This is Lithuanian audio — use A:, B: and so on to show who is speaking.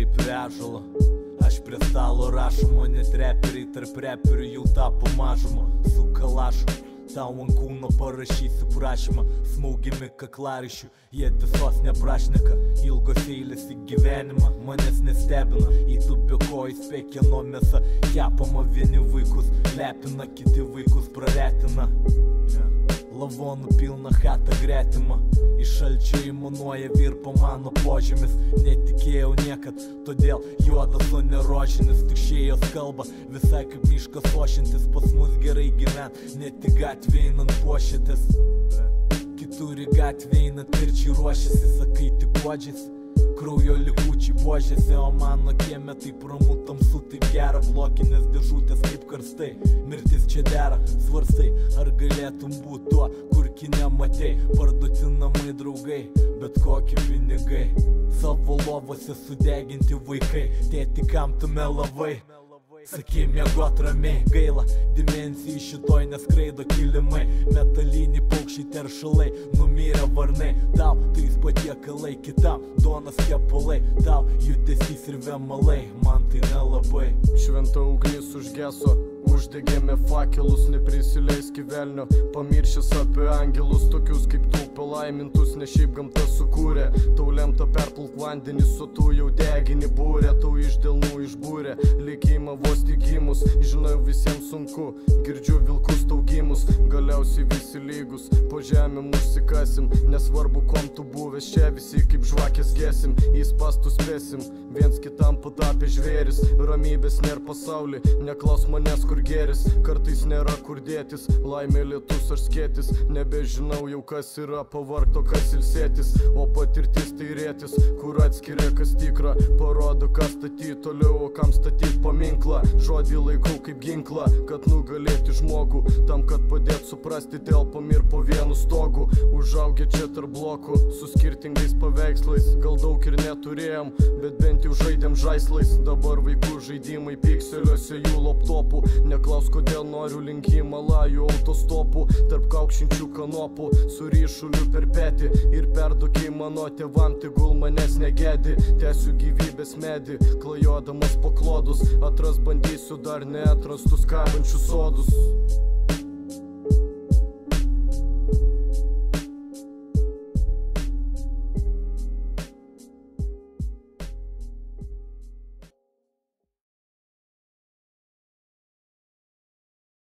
A: kaip režalo. Aš prie stalo rašomo, net reperiai tarp reperių jau tapo mažuma. Su kalašu tau ant kūno parašysiu prašymą, smaugimi kaklarišių, jie tiesos neprašneka. Ilgos eilės į gyvenimą manęs nestebina, įtupio kojus pekieno mėsa kepama, vieni vaikus lepina, kiti vaikus praretina. Lavonų pilna chata gretima, iš šalčio įmanuoja virpa mano požymis. Netikėjau niekad, todėl juodas, o ne rožinis. Tušėjos kalba, visai kaip miškas ošiantis. Pas mus gerai gyvent, ne tik gatvė einant puošėtis. Kitur į gatvę einant mirčiai ruošiasi, sakai tik guodžiasi. Kraujo likučiai buožėsi, o mano kieme taip ramu, tamsu, taip gera. Blokinės dėžutės kaip karstai, mirtis čia dera. Svarstai, ar galėtum būt tuo, kur kine matei. Parduoti namai draugai, bet kokie pinigai. Savo lovose sudeginti vaikai, tėti kam tu melavai. Sakė miegot ramiai, gaila, dimensijų šitoj neskraido kilimai. Metaliniai paukščiai teršalai, numirę varnai. Tau tais patiekalai, kitam duonas kepalai. Tau judesys ir vemalai, man tai nelabai.
B: Šventa ugnis užgeso, uždegėme fakelus, neprisileisk į velnio, pamiršęs apie angelus, tokius kaip tu palaimintus, ne šiaip gamta sukūrė. Tau lemta perpluk vandenis, o tu jau degini būrė, tau iš delnų išbūrė, likimą vos tik gimus. Žinau, visiems sunku, girdžiu vilkus taugimus, galiausiai visi lygus, po žemėm užsikasim, nesvarbu kom tu buvęs, čia visi kaip žvakės gesim, į spastus spėsim, viens kitam patapė žvėris. Ramybės nėra pasaulį, neklaus manęs kur geris, kartais nėra kur dėtis, laimė lietus ar skėtis, nebežinau jau kas yra pavargto, kas ilsėtis, o patirtis tai rėtis, kur atskiria kas tikra, parodo kas statyt toliau, o kam statyt paminklą. Žodį laikau kaip ginklą, kad nugalėti žmogų, tam kad padėt suprasti, telpam ir po vienu stogu. Užaugę čia tarp blokų, su skirtingais paveikslais, gal daug ir neturėjom, bet bent jau žaidėm žaislais. Dabar vaikų žaidimai pikseliuose jų laptopų, neklaus kodėl noriu link Himalajų autostopų, tarp kaukšinčių kanopų, su ryšuliu per petį, ir perduokiai mano tėvam, tegul manęs negedi. Tęsiu gyvybės medį, klajodamas po klodus, atras bandysiu dar neatrastus kabančius sodus.